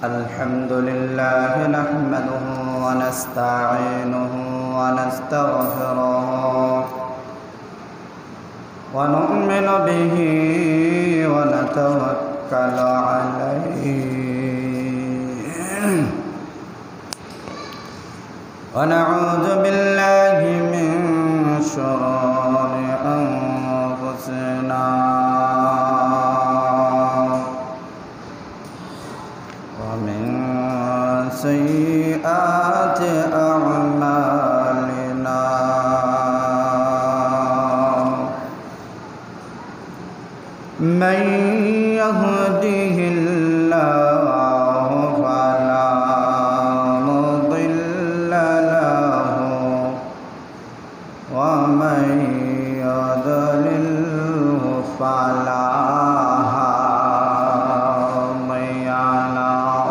الحمد لله نحمده ونستعينه ونستغفره ونؤمن به ونتوكل عليه ونعوذ بالله من شرور أنفسنا ومن سيئات أعمالنا من يهده الله فلا مضل له ومن يضلله فلا هادي له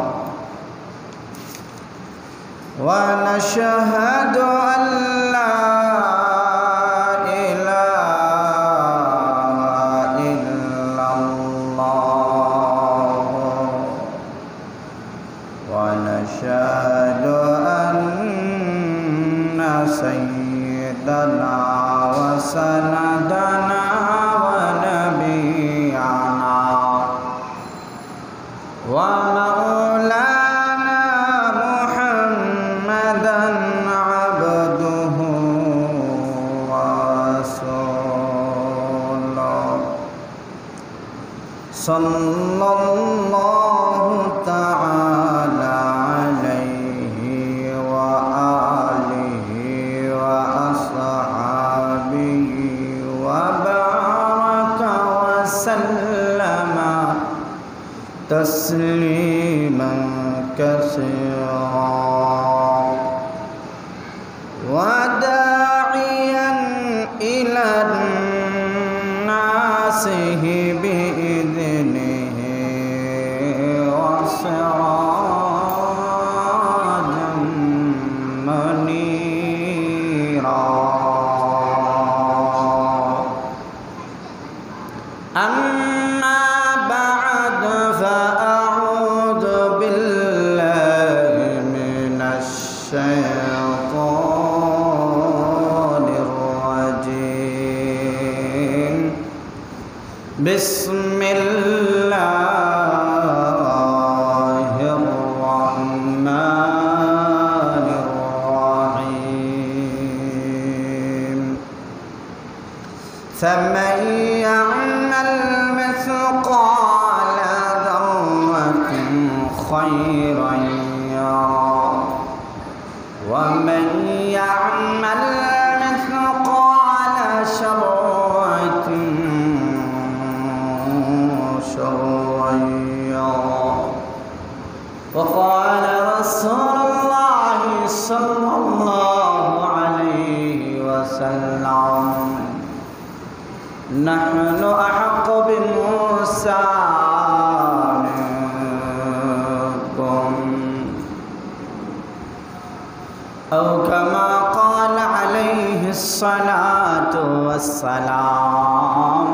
ونشهد أن لا إله إلا الله ونشهد أن سيدنا وسندنا ونبينا ومولانا محمدا عبده ورسوله صلى الله تعالى عليه وآله وأصحابه وبارك وسلم تسليما كثيرا وداعيا إلى الناس بإذنه وسراجا منيرا أما بعد فأعوذ بالله من الشيطان الرجيم بسم الله الرحمن الرحيم فمن يعمل مثقال ذرة خيرا يره ومن يعمل مثقال شرة يره وقال رسول الله صلى الله عليه وسلم نحن أحق بموسى منكم أو كما قال عليه الصلاة والسلام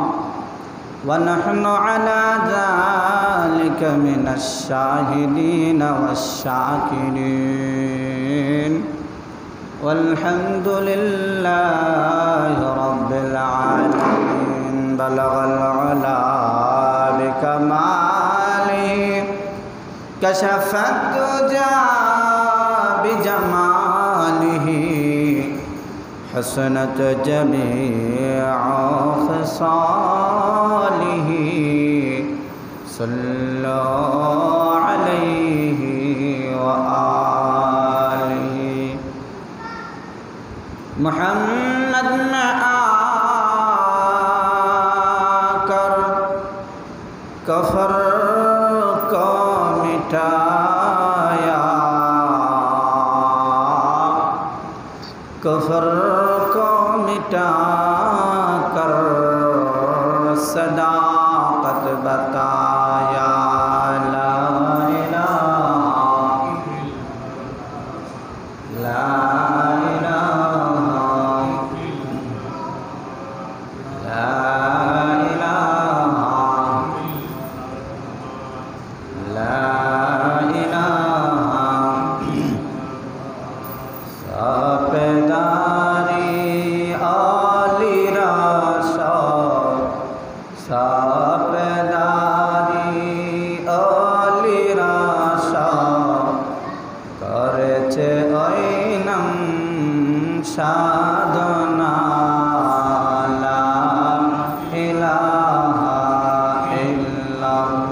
ونحن على ذلك من الشاهدين والشاكرين والحمد لله رب العالمين بلغ العلا بكماله كشف الدجى بجماله حسنت جميع خصاله صلوا عليه وآله محمد میں آکر کفر کو مٹایا کفر کو مٹا کر صداقت بتایا لا الہ لا لا সাধনা লা ইলাহা ইল্লাল্লাহ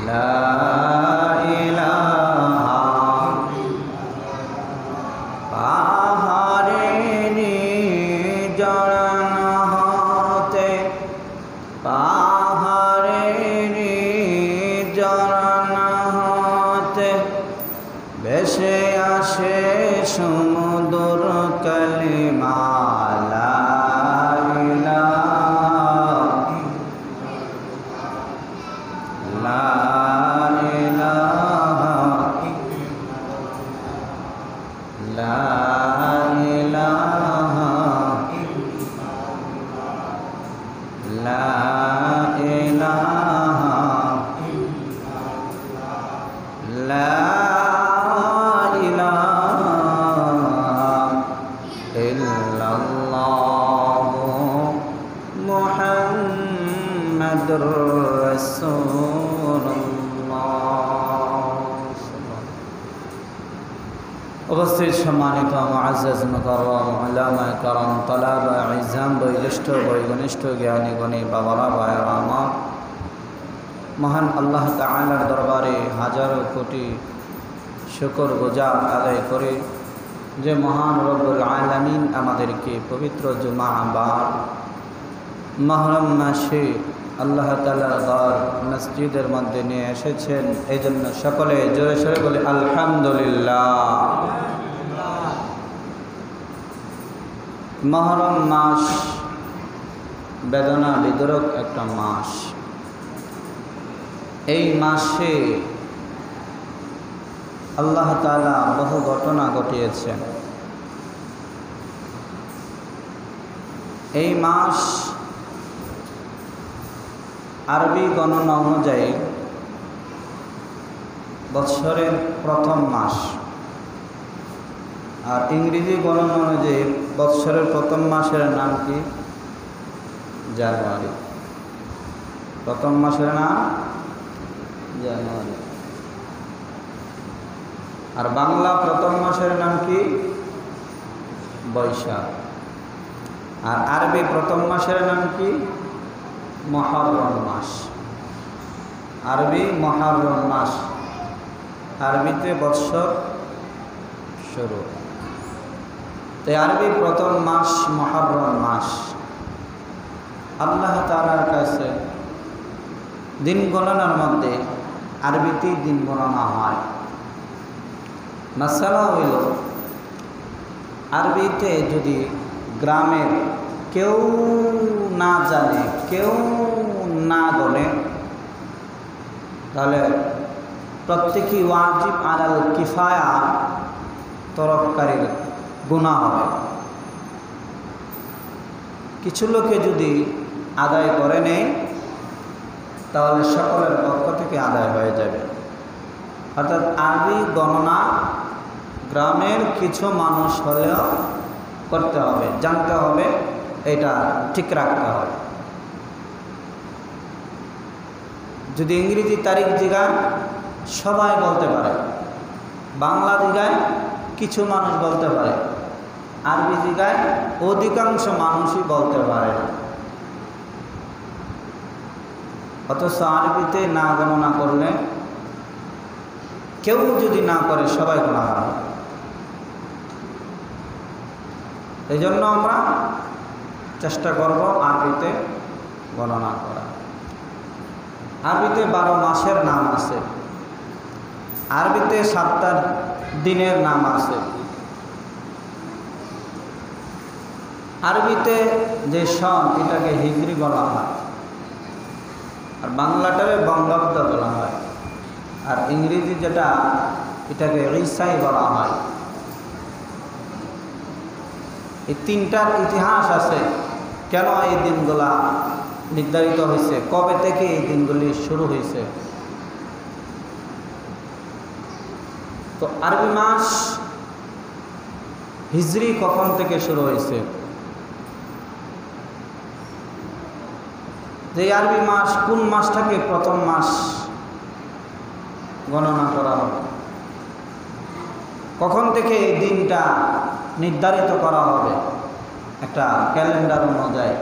লা ইলাহা পাহাড়ে নির্জন হতে পাহাড়ে নির্জন হতে ভেসে আসে সমুদ্র কালিমা লা ইলাহা লা ইলাহা লা ইলাহা লা ইলাহা লা ইলাহা ইল্লাল্লাহু মুহাম্মাদুর রাসূলুল্লাহ। উপস্থিত সম্মানিত মুআজ্জাজ মুকাররম উলামা کرام তালাবা ইজাম বয়োজ্যেষ্ঠ বয়োঘনিষ্ঠ জ্ঞানী গণী বাবারা ভাইয়েরা আমার, মহান আল্লাহ তাআলার দরবারে হাজারো কোটি শুকর গুজার আদায় করে যে মহান রব্বুল আলামিন আমাদেরকে পবিত্র জুমা বার মুহররম মাসে আল্লাহ তাআলার ঘর মসজিদের মধ্যে নিয়ে এসেছেন। এই জন্য সকলে জোরে সোরে বলে আলহামদুলিল্লাহ। মুহররম মাস বেদনা বিদরক একটা মাস। এই মাসে আল্লাহ তাআলা বহু ঘটনা ঘটিয়েছেন। এই মাস আরবি গণনা অনুযায়ী বৎসরের প্রথম মাস, আর ইংরেজি গণনা অনুযায়ী বৎসরের প্রথম মাসের নাম কি? জানুয়ারি। প্রথম মাসের নাম জানুয়ারি। আর বাংলা প্রথম মাসের নাম কি? বৈশাখ। আর আরবি প্রথম মাসের নাম কি? মুহররম মাস। আরবি মুহররম মাস, আরবিতে বৎসর শুরু। তো আরবি প্রথম মাস মুহররম মাস। আল্লাহ তাআলার কাছে দিন গণনার মধ্যে আরবিতেই দিন গণনা হয়। মাসালা হইল, আরবিতে যদি গ্রামের কেউ না জানে, কেউ না গণে, তাহলে প্রত্যেকই ওয়াজিব আলাল কিফায়া তরফকারীর গুনাহ হবে। কিছু লোকে যদি আদায় করে নেয় তাহলে সকলের পক্ষ থেকে আদায় হয়ে যাবে। অর্থাৎ আরবি গণনা গ্রামের কিছু মানুষ হলেও করতে হবে, জানতে হবে, এটা ঠিক রাখতে হবে। যদি ইংরেজি তারিখ জিগায় সবাই বলতে পারে, বাংলা জিগায় কিছু মানুষ বলতে পারে, আরবি জিগায় অধিকাংশ মানুষই বলতে পারে না। অথচ আরবিতে না গণনা করলে, কেউ যদি না করে সবাই গুনাহ হবে। এই জন্য আমরা চেষ্টা করব আরবিতে গণনা করা। আরবিতে 12 মাসের নাম আছে, আরবিতে 7টা দিনের নাম আছে। আরবিতে যে সন এটাকে হিজরি বলা হয়, আর বাংলাটারে বঙ্গাব্দ বলা হয়, আর ইংরেজি যেটা এটাকে ঈসাই বলা হয়। এই তিনটার ইতিহাস আছে, কেন এই দিনগুলা নির্ধারিত হয়েছে, কবে থেকে এই দিনগুলি শুরু হয়েছে। তো আরবি মাস হিজরি কখন থেকে শুরু হয়েছে? যে আরবি মাস কোন মাসটাকে প্রথম মাস গণনা করা হবে। কখন থেকে এই দিনটা নির্ধারিত করা হবে একটা ক্যালেন্ডার অনুযায়ী।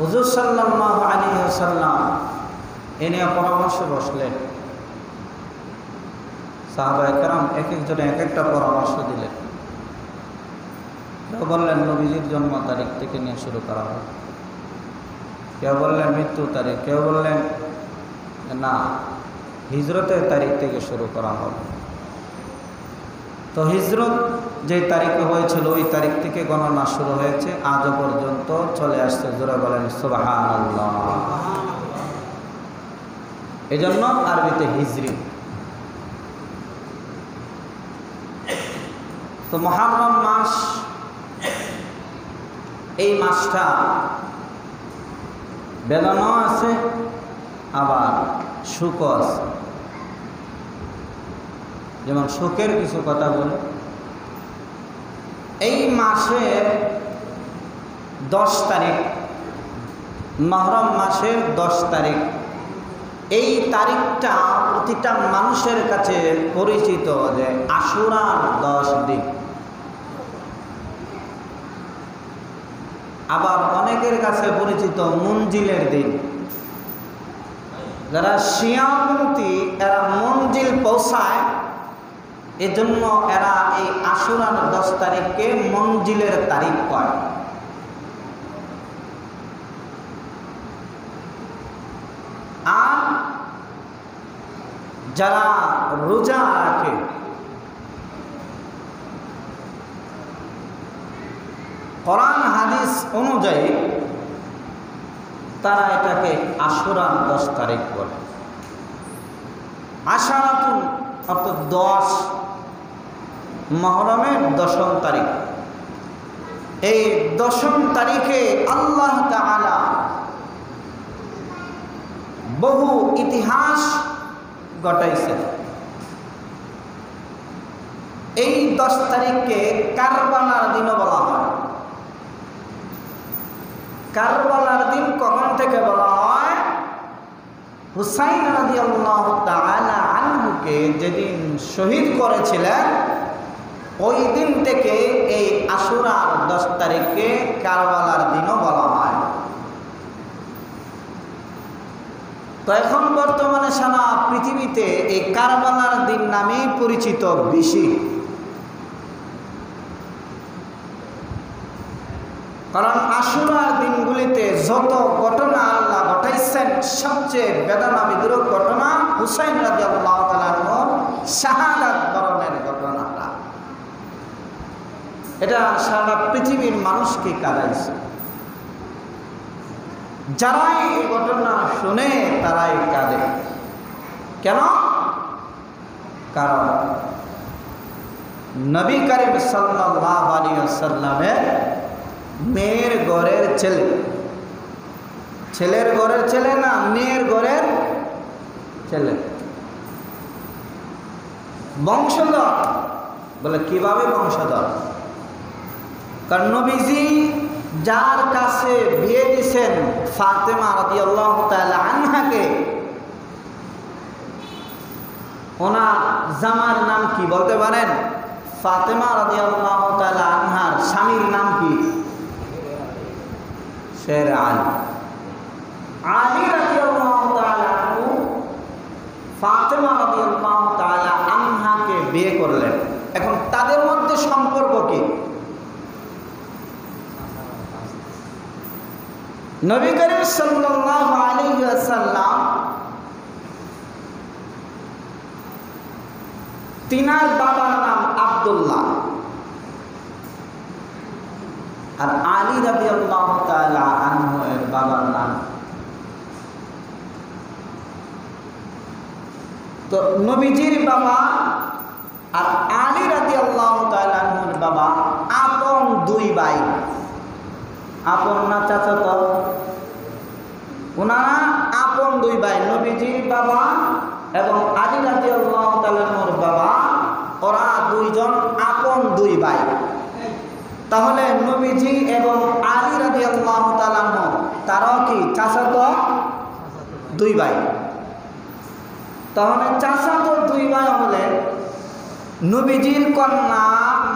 হুজুর সাল্লাল্লাহু আলাইহি ওয়াসাল্লাম এ নিয়ে পরামর্শ বসলেন। সাহাবায়ে কেরাম এক একজনে এক একটা পরামর্শ দিলেন। কেউ বললেন নবীজির জন্ম তারিখ থেকে নিয়ে শুরু করা হবে, কেউ বললেন মৃত্যু তারিখ, কেউ বললেন না হিজরতের তারিখ থেকে শুরু করা হবে। তো হিজরত যে তারিখে হয়েছিল ওই তারিখ থেকে গণনা শুরু হয়েছে, আজও পর্যন্ত চলে আসছে। জোরে বলেন সুবহানাল্লাহ। এই জন্য আরবিতে হিজরি। তো মুহররম মাস, এই মাসটা বেদনাও আছে আবার সুখও আছে। যেমন সুখের কিছু কথা বলি, এই মাসের 10 তারিখ, মুহররম মাসের 10 তারিখ, এই তারিখটা প্রতিটা মানুষের কাছে পরিচিত যে আশুরার 10 দিন। আবার অনেকের কাছে পরিচিত মঞ্জিলের দিন। যারা শিয়ামতি এরা মঞ্জিল পৌঁছায়, এজন্য এরা এই আশুরার 10 তারিখকে মঞ্জিলের তারিখ কয়। আর যারা রোজা রাখে, কোরআন হাদিস অনুযায়ী তারা এটাকে আশুরার 10 তারিখ বলে। আশারাতুন অর্থাৎ 10, মুহররমের 10ম তারিখ। এই 10ম তারিখে আল্লাহ তাআলা বহু ইতিহাস ঘটাইছেন। এই 10 তারিখকে কারবালার দিনও বলা হয়। কারবালার দিন কখন থেকে বলা হয়? হুসাইন রাদিয়াল্লাহু তাআলা আনহুকে যেদিন শহীদ করেছিলেন ওই দিন থেকে এই আশুরার 10 তারিখকে কারবালার দিনও বলা হয়। তো এখন বর্তমানে সারা পৃথিবীতে এই কারবালার দিন নামেই পরিচিত বেশি। কারণ আশুরার দিনগুলিতে যত ঘটনা আল্লাহ ঘটাইছেন, সবচেয়ে বেদনা বিদ্রোহ ঘটনা হুসাইন রাদিয়াল্লাহু তাআলা আনহুর শাহাদাত বরণের ঘটনাটা। এটা সারা পৃথিবীর মানুষকে কাঁদাইছে। যারাই এই ঘটনা শুনে তারাই কাঁদে। কেন? কারণ নবী করিম সাল্লাল্লাহু আলাইহি ওয়াসাল্লামের মেয়ের ঘরের ছেলে, ছেলের ঘরের ছেলে না, মেয়ের ঘরের ছেলে, বংশধর। বলে কিভাবে বংশধর? কারণ নবীজি যার কাছে বিয়ে দিয়েছেন ফাতেমা রাদিয়াল্লাহু তাআলা আনহাকে, ওনার জামার নাম কি বলতে পারেন? ফাতেমা রাদিয়াল্লাহু তাআলা আনহার স্বামীর নাম কি? শের আলী। আলী রাদিয়াল্লাহু তাআলা আনহু ফাতেমা রাদিয়াল্লাহু তাআলা আনহাকে বিয়ে করলেন। এখন তাদের মধ্যে সম্পর্ক কি? নবী করিম সাল্লাল্লাহু আলাইহি ওয়াসাল্লাম তিনার বাবার নাম আব্দুল্লাহ, আর আলী রাদিয়াল্লাহু তাআলা আনহু এর বাবার নাম। তো নবীজির বাবা আর আলী রাদিয়াল্লাহু তাআলা আনহুর বাবা আপন দুই ভাই। আপন না চাচাতো? ওনারা আপন দুই ভাই, নবীজির বাবা এবং আলী রাদিয়াল্লাহু তাআলা আনহুর বাবা, ওরা দুইজন আপন দুই ভাই। তাহলে নবীজি এবং আলী রাদিয়াল্লাহু তাআলা আনহু তারাও কি চাচাতো দুই ভাই। তাহলে চাচাতো দুই ভাই হলে নবীজির কন্যা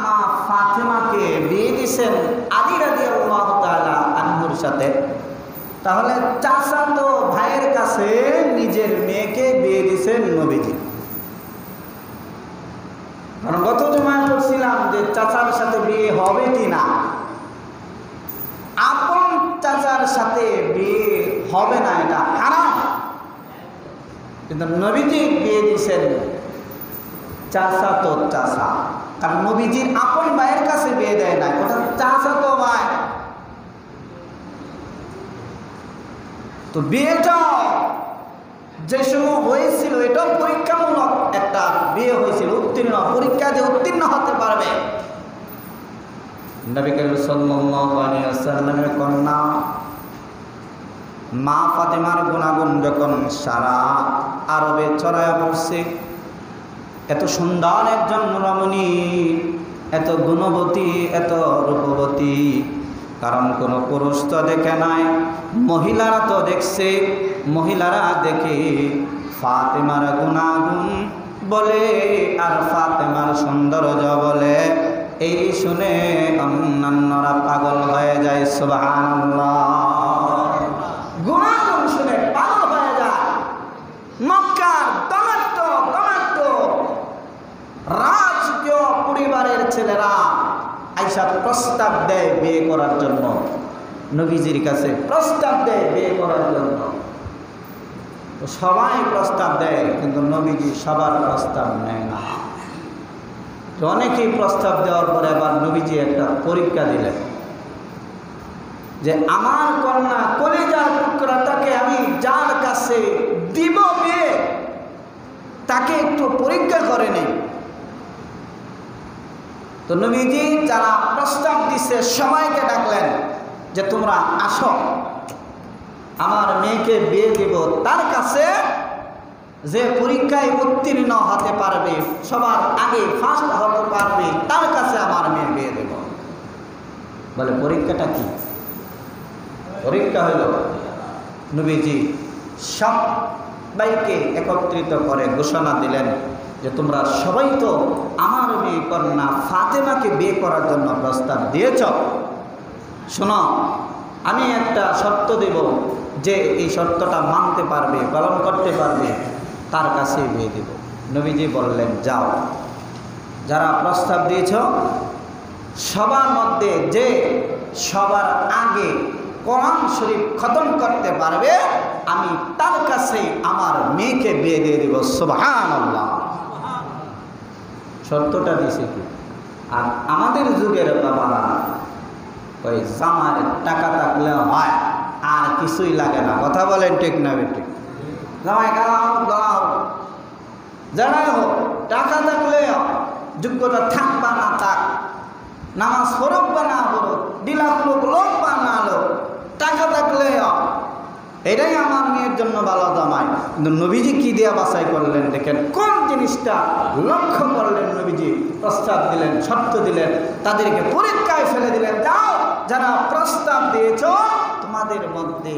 মা ফাতেমাকে বিয়ে দিয়েছেন আলী রাদিয়াল্লাহু তাআলা আনহুর সাথে। তাহলে চাচাতো ভাইয়ের কাছে নিজের মেয়েকে বিয়ে দিয়েছেন নবীজি। কারণ গত জুমায় বলছিলাম যে চাচার সাথে বিয়ে হবে কি না, আপন চাচার সাথে বিয়ে হবে না, এটা হারাম। কিন্তু নবীজি বিয়ে দিয়েছেন চাচাতো চাচা, কারণ নবীজির আপন ভাইয়ের কাছে বিয়ে দেয় না, ওটা চাচাতো ভাই। তো বিয়েটা যে সময় হয়েছিল এটাও পরীক্ষামূলক একটা বিয়ে হয়েছিল, উত্তীর্ণ, পরীক্ষা যে উত্তীর্ণ হতে পারবে। নবী করিম সাল্লাল্লাহু আলাইহি ওয়াসাল্লামের কন্যা মা ফাতেমার গুণাগুণ যখন সারা আরবে ছড়ায় পড়ছে, এত সুন্দর একজন রমণী, এত গুণবতী, এত রূপবতী, কারণ কোনো পুরুষ তো দেখে নাই, মহিলারা তো দেখছে। মহিলারা দেখে ফাতেমার গুণাগুণ বলে আর ফাতেমার সৌন্দর্য বলে, এই শুনে অন্যান্যরা পাগল হয়ে যায়। সুবহানাল্লাহ, গুণাগুণ শুনে পাগল হয়ে যায়। মক্কার রাজকীয় পরিবারের ছেলেরা আইসা প্রস্তাব দেয় বিয়ে করার জন্য, নবীজির কাছে প্রস্তাব দেয় বিয়ে করার জন্য। সবাই প্রস্তাব দেয়, কিন্তু নবীজি সবার প্রস্তাব নেয় না। অনেকেই প্রস্তাব দেওয়ার পরে আবার নবীজি একটা পরীক্ষা দিলেন যে আমার কন্যা কলিজার টুকরা, তাকে আমি যার কাছে দিব বিয়ে, তাকে একটু পরীক্ষা করে নেই। তো নবীজি যারা প্রস্তাব দিচ্ছে সবাইকে ডাকলেন যে তোমরা আসো, আমার মেয়েকে বিয়ে দিব, তার কাছে যে পরীক্ষায় উত্তীর্ণ হতে পারবে, সবার আগে ফার্স্ট হতে পারবে, তার কাছে আমার মেয়ে বিয়ে দেব। বলে পরীক্ষাটা কি? পরীক্ষা হইল নবীজি সবাইকে একত্রিত করে ঘোষণা দিলেন যে তোমরা সবাই তো আমার মেয়ে কন্যা ফাতেমাকে বিয়ে করার জন্য প্রস্তাব দিয়েছ, শোনো, আমি একটা শর্ত দেব, যে এই শর্তটা মানতে পারবে, পালন করতে পারবে, তার কাছে বিয়ে দেব। নবীজি বললেন যাও, যারা প্রস্তাব দিয়েছ সবার মধ্যে যে সবার আগে কোরআন শরীফ খতম করতে পারবে, আমি তার কাছে আমার মেয়েকে বিয়ে দিয়ে দেব। সুবহানাল্লাহ, শর্তটা দিয়েছে কি? আর আমাদের যুগের বাবারা ওই জামার টাকা থাকলে হয়, আর কিছুই লাগে না। কথা বলেন ঠিক না বেঠিক? জামাই গালা হোক, গলা হোক, যারাই হোক, টাকা থাকলে যোগ্যতা থাক বা না থাক, নামাজ পড়ুক বা না পড়ুক, ডিলাক লোক বা না লোক, টাকা থাকলে এটাই আমার মেয়ের জন্য ভালো জামাই। কিন্তু নবীজি কি দিয়ে বাছাই করলেন দেখেন, কোন জিনিসটা লক্ষ্য করলেন? নবীজি প্রস্তাব দিলেন, শর্ত দিলেন, তাদেরকে পরীক্ষায় ফেলে দিলেন, যাও যারা প্রস্তাব দিয়েছ তোমাদের মধ্যে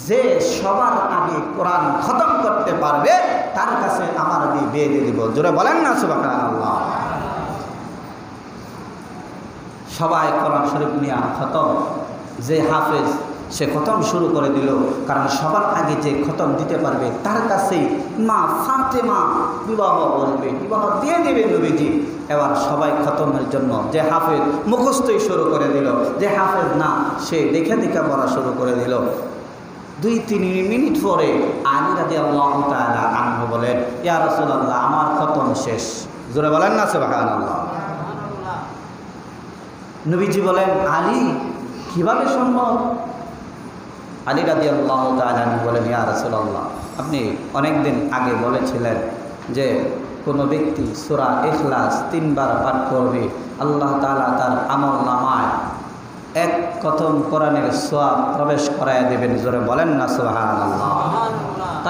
যে সবার আগে কোরআন খতম করতে পারবে তার কাছে আমার বিয়ে দিয়ে দিব। জোরে বলেন না সুবহানাল্লাহ। সবাই কোরআন শরীফ নিয়ে খতম, যে হাফেজ সে খতম শুরু করে দিল, কারণ সবার আগে যে খতম দিতে পারবে তার কাছেই মা ফাতেমা বিবাহ বলবে, বিবাহ দিয়ে দেবে নবীজি। এবার সবাই খতমের জন্য যে হাফেজ মুখস্থই শুরু করে দিল, যে হাফেজ না সে দেখে দেখে পড়া শুরু করে দিল। 2-3 মিনিট পরে আলী রাদিয়াল্লাহু তাআলা আনহু বলেন, ইয়া রাসূলুল্লাহ, আমার খতম শেষ। জোরে বলেন না সুবহানাল্লাহ। নবীজি বলেন, আলী কিভাবে সম্ভব? আলী রাদিয়াল্লাহু তাআলা বলেন, ইয়া রাসূলুল্লাহ, আপনি অনেক দিন আগে বলেছিলেন যে কোনো ব্যক্তি সূরা ইখলাস 3 বার পাঠ করবে, আল্লাহ তাআলা তার আমল নামায় এক খতম কোরআনের সওয়াব প্রবেশ করায় দেবেন। জোরে বলেন না সুবহানাল্লাহ।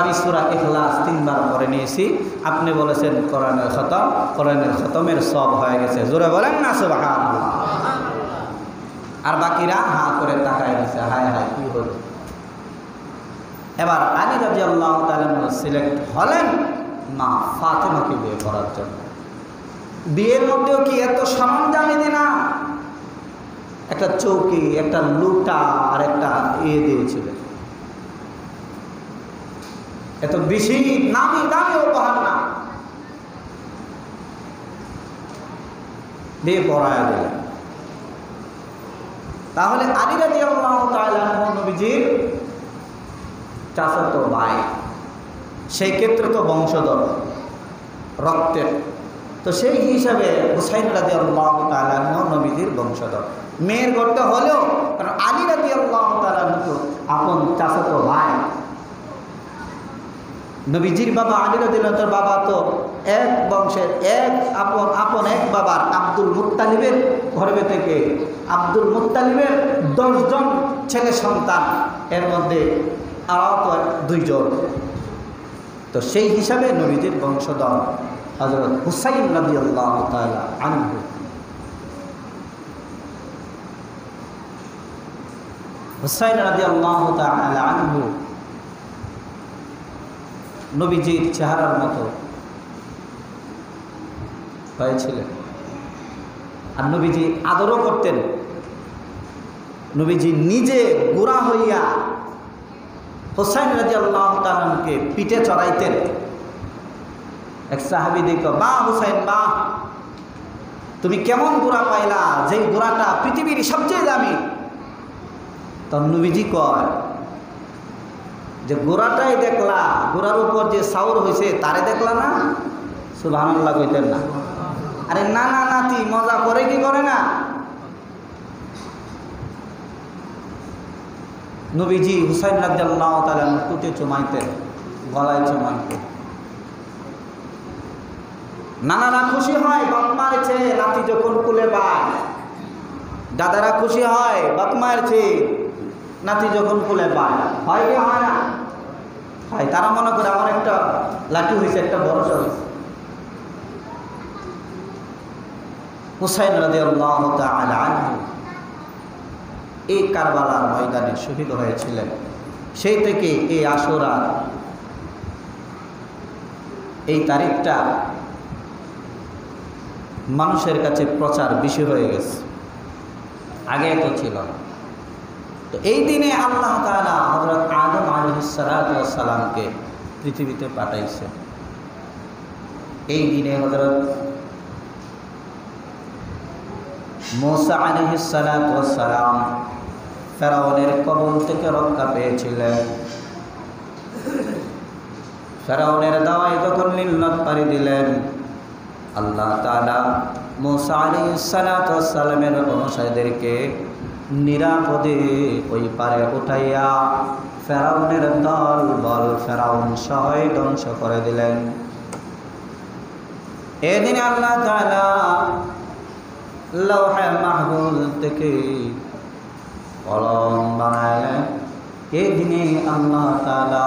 আমি সূরা ইখলাস 3 বার পড়ে নিয়েছি, আপনি বলেছেন কোরআনের খতম, কোরআনের খতমের সওয়াব হয়ে গেছে। জোরে বলেন না সুবহানাল্লাহ। আর বাকিরা হা করে তাকায় দিছে, হায় হায় কি হলো। এবার আলী রাদিয়াল্লাহু তাআলা সিলেক্ট হলেন মা ফাতেমাকে বিয়ে করার জন্য। বিয়ের মধ্যেও কি এত সরঞ্জামই দিনা, একটা চৌকি, একটা লুটা আর একটা দিয়েছিলেন। এত বেশি নামি দামি উপহার না, বিয়ে পড়ায় দিলেন। তাহলে আলী রাদিয়াল্লাহু তাআলা নবীজির চাচাতো ভাই, সেই ক্ষেত্রে তো বংশধর রক্তের, তো সেই হিসাবে হুসাইন রাদিয়াল্লাহু তাআলা নবীজির বংশধর। মেয়ের গড়তে হলেও, কারণ আলী রাদিয়াল্লাহু তাআলা আপন চাচাতো ভাই। নবীজির বাবা আলী রাদিয়াল্লাহু তাআলার বাবা তো এক বংশের এক আপন এক বাবার আব্দুল মুত্তালিবের গর্ভে থেকে আব্দুল মুত্তালিবের 10 জন ছেলে সন্তান, এর মধ্যে আরও তো 2 জন। তো সেই হিসাবে নবীজির বংশধর হযরত হুসাইন রাদিয়াল্লাহু তাআলা আনহু। হুসাইন রাদিয়াল্লাহু তাআলা আনহু নবীজির চেহারার মতো হয়েছিলেন, আর নবীজি আদরও করতেন। নবীজি নিজে গোরা হইয়া হুসাইন রাদিয়াল্লাহু তাআলাকে পিঠে চড়াইতেন। এক সাহাবী দেখো, বা হুসাইন বা, তুমি কেমন গোরা পাইলা, যেই গোরাটা পৃথিবীর সবচেয়ে দামি। তখন নবীজি কয় যে গোরাটাই দেখলা, গোরার উপর যে সাউর হয়েছে তারে দেখলা না? সুবহানাল্লাহ কইতেন না? আরে না না নাতি, মজা করে কি করে না? নবীজি হুসাইন রাদিয়াল্লাহু তাআলা কুটে চুমাইতেন, গলায় চুমাইতেন। নানারা খুশি হয় বাপ মারছে নাতি যখন কুলে পায়, দাদারা খুশি হয় বাপ মারছে নাতি যখন কুলে পায়। হয় কি হয় না? হয়। তারা মনে করে আমার একটা লাঠি হয়েছে, একটা ভরসা হয়েছে। হুসাইন রাদিয়াল্লাহু তাআলা আনহু এই কারবালার ময়দানে শহীদ হয়েছিলেন। সেই থেকে এই আশুরা, এই তারিখটা মানুষের কাছে প্রচার বেশি হয়ে গেছে, আগে তো ছিল না। তো এই দিনে আল্লাহ তাআলা হযরত আদম আলাইহিস সালামকে পৃথিবীতে পাঠাইছে। এই দিনে হযরত মূসা আলাইহিস সালাম ফেরাউনের কবল থেকে রক্ষা পেয়েছিলেন। ফেরাউনের দাওয়ায় যখন নীলনদ পাড়ি দিলেন, আল্লাহ তাআলা মূসা আলাইহিস সালামের অনুসারীদেরকে নিরাপদে ওই পারে উঠাইয়া ফেরাউনের দল বল ফেরাউন সহায় ধ্বংস করে দিলেন। এদিন আল্লাহ তাআলা লৌহে মাহফুজ থেকে কলম বানাইলেন। এই দিনে আল্লাহ তাআলা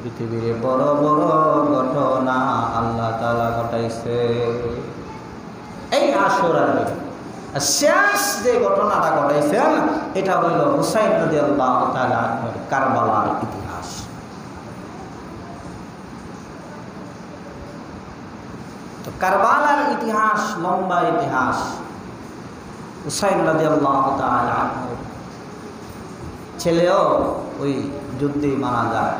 পৃথিবীর বড় বড় ঘটনা আল্লাহ তাআলা ঘটাইছে। এই আশুরার শেষ যে ঘটনাটা ঘটাইছেন, এটা হইল হুসাইন রাদিয়াল্লাহু তাআলা আনহুর কারবালার ইতিহাস। তো কারবালার ইতিহাস লম্বা ইতিহাস। হুসাইন রাদিয়াল্লাহু তাআলা আনহুর ছেলেও ওই যুদ্ধে মারা যায়,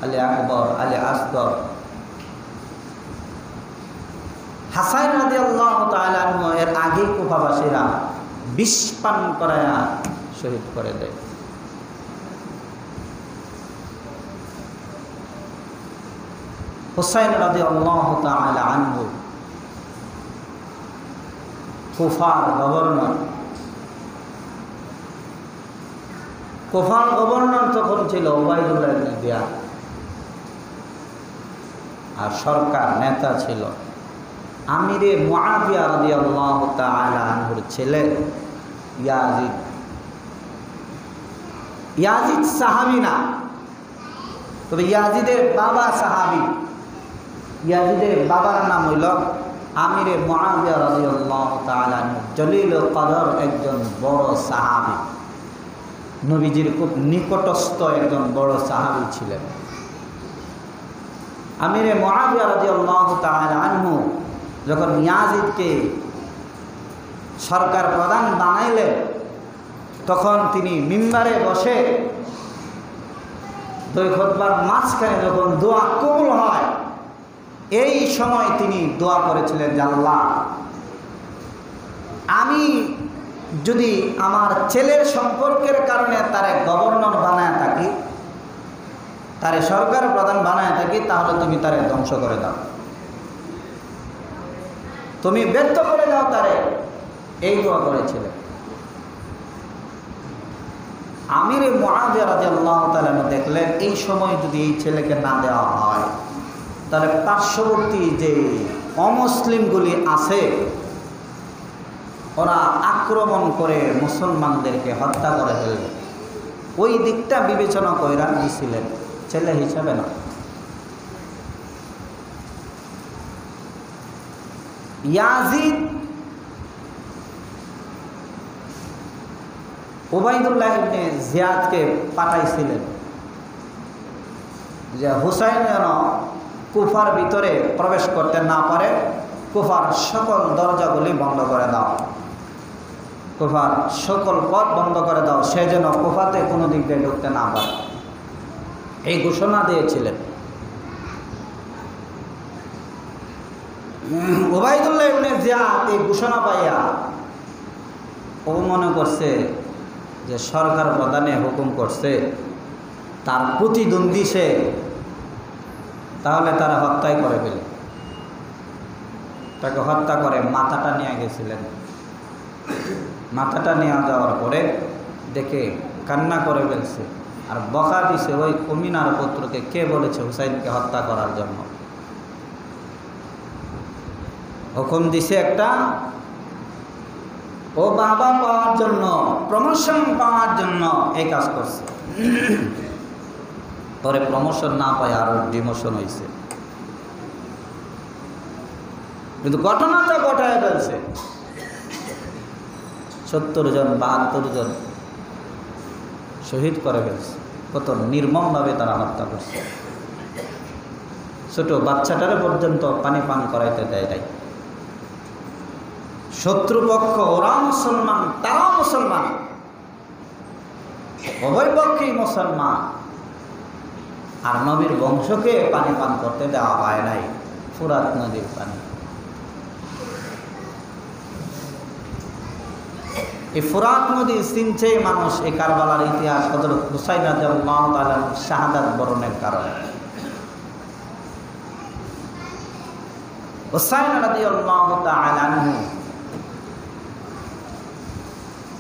আলী আকবর, আলী আসগর। হাসান রাদিয়াল্লাহু তাআলা আনহু এর আগে কুফাবাসীরা বিষ পান করায়া শহীদ করে দেয়। হুসাইন রাদিয়াল্লাহু তাআলা আনহু কুফার গভর্নর। কুফার গভর্নর তখন ছিল উবাইদুল্লাহ ইবনে জিয়াদ, আর সরকার নেতা ছিল আমিরে মুআবিয়া রাদিয়াল্লাহু তাআলা আনহুর ছেলে ইয়াজিদ। ইয়াজিদ সাহাবী না, তবে ইয়াজিদের বাবা সাহাবী। ইয়াজিদের বাবার নাম হইল আমিরে মুআবিয়া রাদিয়াল্লাহু তাআলা আনহু, জলিল কদর একজন বড় সাহাবী। নবীজির খুব নিকটস্থ একজন বড় সাহাবী ছিলেন। আমিরে মুআবিয়া রাদিয়াল্লাহু তাআলা আনহু যখন ইয়াজিদকে সরকার প্রধান বানাইলেন, তখন তিনি মিম্বারে বসে দুই খুতবার মাঝখানে যখন দোয়া কবুল হয়, এই সময় তিনি দোয়া করেছিলেন যে আল্লাহ, আমি যদি আমার ছেলের সম্পর্কের কারণে তারে গভর্নর বানায় থাকি, তারে সরকার প্রধান বানায় থাকি, তাহলে তুমি তারে ধ্বংস করে দাও, তুমি ব্যর্থ করে দাও তারে। এই দোয়া করেছিলেন। আমিরে মুআবিয়া রাদিয়াল্লাহু তাআলা দেখলেন এই সময় যদি এই ছেলেকে না দেওয়া হয়, তাহলে পার্শ্ববর্তী যে অমুসলিমগুলি আছে ওরা আক্রমণ করে মুসলমানদেরকে হত্যা করে ফেলবে। ওই দিকটা বিবেচনা কইরা দিয়েছিলেন, ছেলে হিসাবে না। ইয়াজিদ উবাইদুল্লাহ ইবনে জিয়াদকে পাঠাইছিলেন যে হুসাইন যেন কুফার ভিতরে প্রবেশ করতে না পারে, কুফার সকল দরজাগুলি বন্ধ করে দাও, কুফার সকল পথ বন্ধ করে দাও, সে যেন কুফাতে কোনো দিক দিয়ে ঢুকতে না পারে, এই ঘোষণা দিয়েছিলেন। উবাইদুল্লাহ ইবনে জিয়াদ এই ঘোষণা পাইয়া ও মনে করছে যে সরকার প্রধানে হুকুম করছে, তার প্রতিদ্বন্দ্বী সে, তাহলে তারা হত্যাই করে ফেলে। তাকে হত্যা করে মাথাটা নিয়ে গেছিলেন। মাথাটা নিয়ে যাওয়ার পরে দেখে কান্না করে ফেলছে আর বকা দিছে ওই কমিনার পুত্রকে, কে বলেছে হুসাইনকে হত্যা করার জন্য। হুকুম দিছে একটা, ও বাবা পাওয়ার জন্য, প্রমোশন পাওয়ার জন্য এই কাজ করছে। পরে প্রমোশন না পায় আরো ডিমোশন হয়েছে, কিন্তু ঘটনাটা ঘটায় ফেলছে। 70 জন 72 জন শহীদ করে ফেলছে। কত নির্মমভাবে তারা হত্যা করছে। ছোট বাচ্চাটারে পর্যন্ত পানি পান করাইতে দেয় নাই। শত্রুপক্ষ ওরা মুসলমান, তারা মুসলমান, উভয় পক্ষেই মুসলমান, আর নবীর বংশকে পানি পান করতে দেওয়া হয় নাই ফুরাত নদীর পানি। এই ফুরাত নদী চিনছে মানুষ এই কারবালার ইতিহাস হযরত হুসাইন রাদিয়াল্লাহু তাআলা শাহাদাত বরণের কারণে। হুসাইন রাদিয়াল্লাহু তাআলা আনহু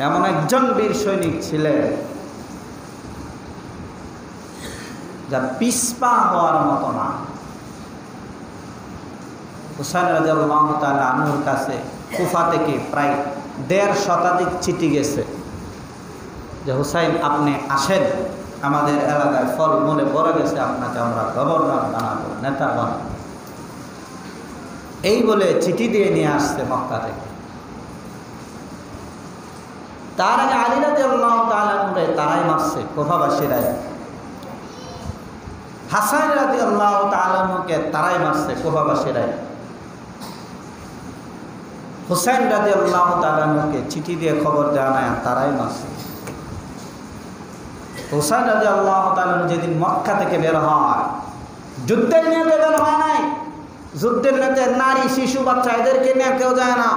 এমন একজন বীর সৈনিক ছিলেন যা পিছপা হওয়ার মতো না। হুসাইন রাদিয়াল্লাহু তাআলা আনহুর কাছে কুফা থেকে প্রায় 1.5 শতাধিক চিঠি গেছে যে হুসাইন আপনি আসেন, আমাদের এলাকায় ফল মূলে ভরে গেছে, আপনাকে আমরা গভর্নর বানাবো, নেতা বানাবো, এই বলে চিঠি দিয়ে নিয়ে আসছে মক্কা থেকে। তার আগে আলী রাদিয়াল্লাহু তাআলা তারাই মারছে, কুফাবাসীরাই। হাসান রাদিয়াল্লাহু তাআলাকে তারাই মারছে, কুফাবাসীরাই। হুসাইন রাদিয়াল্লাহু তাআলাকে চিঠি দিয়ে খবর দেওয়া নাই, তারাই মারছে। হুসাইন রাদিয়াল্লাহু তাআলা যেদিন মক্কা থেকে বের হয়, যুদ্ধের নিয়তে বের হয় নাই। যুদ্ধের নিয়তে নারী, শিশু, বাচ্চা এদেরকে নিয়ে কেউ যায় না,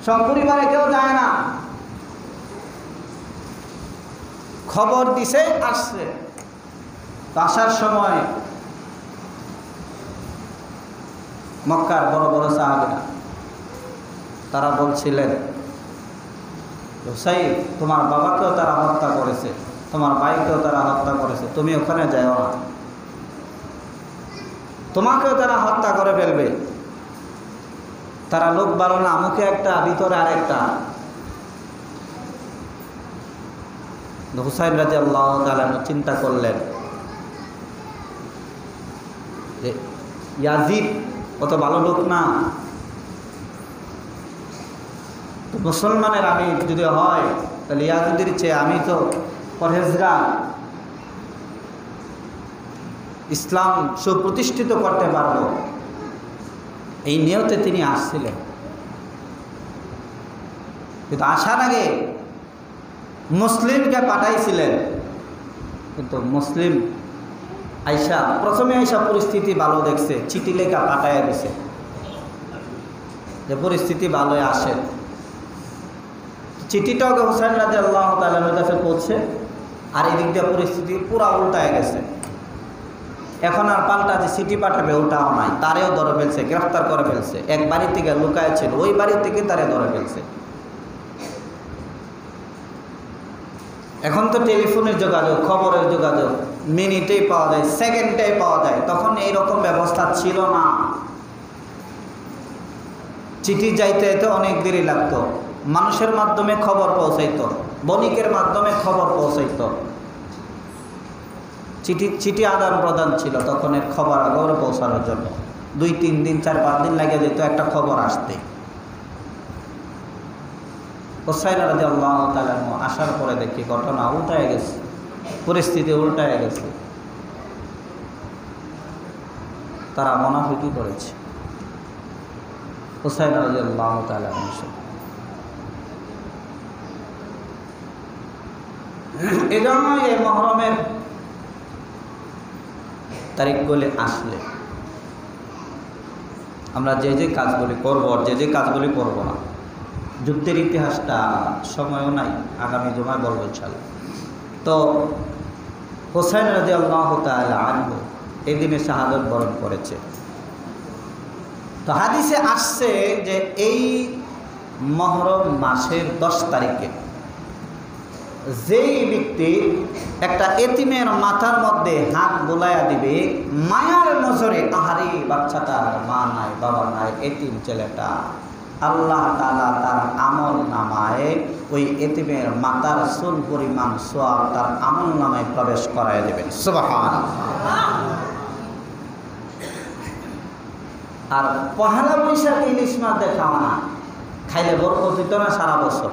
সপরিবারে কেউ যায় না। খবর দিছে, আসছে। আসার সময় মক্কার বড় বড় সাহাবীরা তারা বলছিলেন, হুসাইন তোমার বাবাকেও তারা হত্যা করেছে, তোমার ভাইকেও তারা হত্যা করেছে, তুমি ওখানে যাও না, তোমাকেও তারা হত্যা করে ফেলবে। তারা লোক ভালো না, মুখে একটা ভিতরে আরেকটা। হুসাইন রাদিয়াল্লাহু তাআলা চিন্তা করলেন যে ইয়াজিদ কত ভালো লোক না, মুসলমানের আমি যদি হয় তাহলে ইয়াজিদের চেয়ে আমি তো পরহেজগার, ইসলাম সুপ্রতিষ্ঠিত করতে পারব, এই নিয়তে তিনি আসছিলেন। কিন্তু আসার আগে মুসলিমকে পাঠাইছিলেন, কিন্তু মুসলিম প্রথমে আইসা পরিস্থিতি ভালো দেখছে, চিঠি লেখা পাঠাইয়া দিছে যে পরিস্থিতি ভালোই আসে। চিঠিটাও হুসাইন রাদিয়াল্লাহু তাআলার কাছে পৌঁছে, আর এদিক দিয়ে পরিস্থিতি পুরা উল্টায় গেছে। এখন আর পাল্টা যে চিঠি পাঠাবে ওটাও নাই, তারেও ধরে ফেলছে, গ্রেফতার করে ফেলছে। এক বাড়ি থেকে লুকায় ছিল, ওই বাড়ি থেকে তারে ধরে ফেলছে। এখন তো টেলিফোনের যোগাযোগ, খবরের যোগাযোগ মিনিটেই পাওয়া যায়, সেকেন্ডেই পাওয়া যায়। তখন এইরকম ব্যবস্থা ছিল না। চিঠি যাইতে যাইতে অনেক দেরি লাগতো, মানুষের মাধ্যমে খবর পৌঁছাইতো, বণিকের মাধ্যমে খবর পৌঁছাইতো। চিঠি আদান প্রদান ছিল তখন, এর খবর আগরে পৌঁছানোর জন্য 2-3 দিন 4-5 দিন লাগে যেত একটা খবর আসতে। হুসাইন রাদিয়াল্লাহু তাআলা আসার পরে দেখি ঘটনা উল্টায় গেছে, পরিস্থিতি উল্টায় গেছে। তারা মুনাফিকি করেছে হুসাইন রাদিয়াল্লাহু তাআলা। এই জন্য এই মুহররমের তারিখগুলি আসলে আমরা যে যে কাজগুলি করব আর যে যে কাজগুলি করব না, যুদ্ধের ইতিহাসটা সময়ও নাই, আগামী জুমায় বলবো ইনশাআল্লাহ। তো হুসাইন রাদিয়াল্লাহু তাআলা আনহু এই দিনে শাহাদাত বরণ করেছে। তো হাদিসে আসছে যে এই মুহররম মাসের 10 তারিখে যেই ব্যক্তি একটা এতিমের মাথার মধ্যে হাত বোলাইয়া দিবে মায়ার নজরে, আহারে বাচ্চাটার মা নাই, বাবা নাই, এতিম ছেলেটা, আল্লাহ তাআলা তার আমল নামায় ওই এতিমের মাথার চুল পরিমাণ সওয়াব তার আমল নামায় প্রবেশ করায় দেবেন। সুবহানাল্লাহ। আর পহেলা বৈশাখ ইলিশ মাছ দেখাওয়া না, খাইলে বরকত হইত না সারা বছর।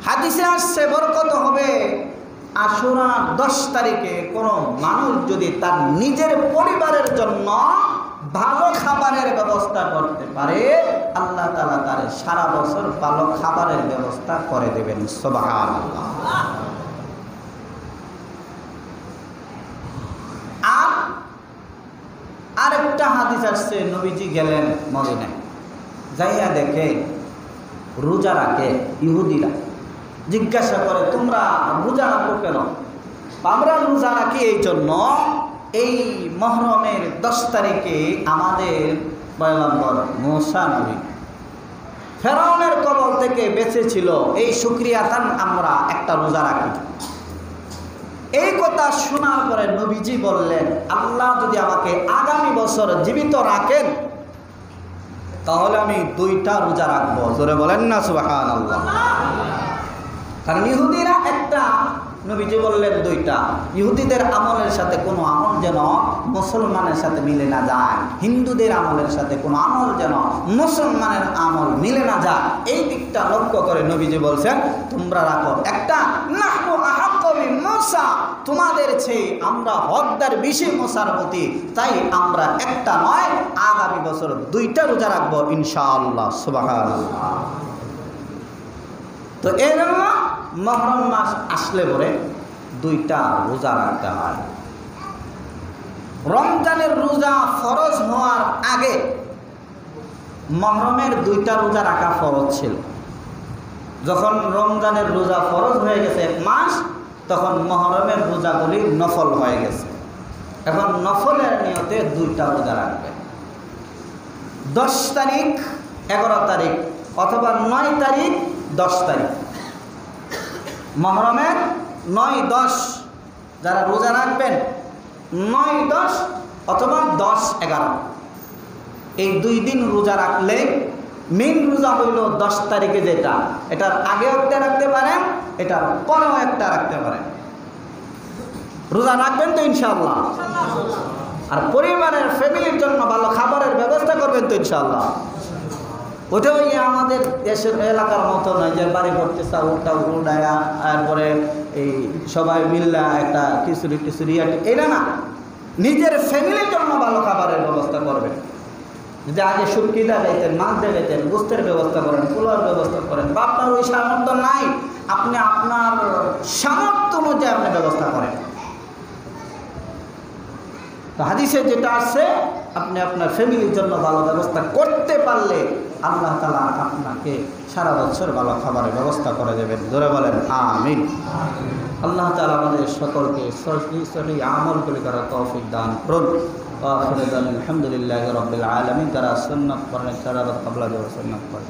হাদিসে আসছে বরকত হবে আশুরা 10 তারিখে। কোনো মানুষ যদি তার নিজের পরিবারের জন্য ভালো খাবারের ব্যবস্থা করতে পারে, আল্লাহ তাআলা তার সারা বছর ভালো খাবারের ব্যবস্থা করে দেবেন। সুবহানাল্লাহ। আরেকটা হাদিস আসছে, নবীজি গেলেন মদিনায়, যাইয়া দেখে রোজা রাখে ইহুদিরা। জিজ্ঞাসা করে, তোমরা রোজা রাখো কেন? আমরা রোজা রাখি এই জন্য, এই মুহররমের 10 তারিখে আমাদের পয়গম্বর মুসা নবী ফেরাউনের কবল থেকে বেঁচেছিল, এই শুকরিয়াতান আমরা একটা রোজা রাখি। এই কথা শোনার পরে নবীজি বললেন, আল্লাহ যদি আমাকে আগামী বছর জীবিত রাখেন তাহলে আমি 2টা রোজা রাখবো। জোরে বলেন না সুবহানাল্লাহ। কারণ ইহুদিরা একটা, নবীজি বললেন 2টা। ইহুদিদের আমলের সাথে কোনো আমল যেন মুসলমানের সাথে মিলে না যায়, হিন্দুদের আমলের সাথে কোনো আমল যেন মুসলমানের আমল মিলে না যায়, এই দিকটা লক্ষ্য করে নবীজি বলছেন তোমরা রাখো একটা। নাহনু আহাক্কু বিমূসা, তোমাদের চেয়ে আমরা হকদার বেশি মুসার প্রতি, তাই আমরা একটা নয় আগামী বছর 2টা রোজা রাখবো ইনশাআল্লাহ। সুবহানাল্লাহ। তো এই জন্য মুহররম মাস আসলে পরে 2টা রোজা রাখতে হয়। রমজানের রোজা ফরজ হওয়ার আগে মুহররমের 2টা রোজা রাখা ফরজ ছিল। যখন রমজানের রোজা ফরজ হয়ে গেছে 1 মাস, তখন মুহররমের রোজাগুলি নফল হয়ে গেছে। এখন নফলের নিয়তে 2টা রোজা রাখবে। 10 তারিখ, 11 তারিখ অথবা 9 তারিখ, 10 তারিখ, মুহররমের 9-10 যারা রোজা রাখবেন, 9-10 অথবা 10-11, এই 2 দিন রোজা রাখলে মেন রোজা হইল 10 তারিখে, যেটা এটার আগেও একটা রাখতে পারেন, এটার পরেও একটা রাখতে পারেন। রোজা রাখবেন তো ইনশাআল্লাহ? আর পরিবারের ফ্যামিলির জন্য ভালো খাবারের ব্যবস্থা করবেন তো ইনশাআল্লাহ? ওটা ওই আমাদের দেশের এলাকার মতো নয় যে বাড়ি করতে চাও ওটা উড়ায়া তারপরে এই সবাই মিল্লা একটা খিচুড়ি এটা না, নিজের ফ্যামিলির জন্য ভালো খাবারের ব্যবস্থা করবেন। যদি আগে শুটকি লাগাইতেন, মাছ লাগাইতেন, গোস্তের ব্যবস্থা করেন, পোলার ব্যবস্থা করেন, বা আপনার ওই সামর্থ্য নাই, আপনি আপনার সামর্থ্য অনুযায়ী আপনি ব্যবস্থা করেন। তো হাদিসে যেটা আছে, আপনি আপনার ফ্যামিলির জন্য ভালো ব্যবস্থা করতে পারলে আল্লাহ তাআলা আপনাকে সারা বছর ভালো খাবারের ব্যবস্থা করে দেবেন। ধরে বলেন আমিন। আল্লাহ তাআলা আমাদের সকলকে সহি আমলগুলি করার তৌফিক দান করুন। আলহামদুলিল্লাহি রাব্বিল আলামিন। যারা সুন্নাত পড়েন তারা ক্বাবলা সুন্নাত পড়েন।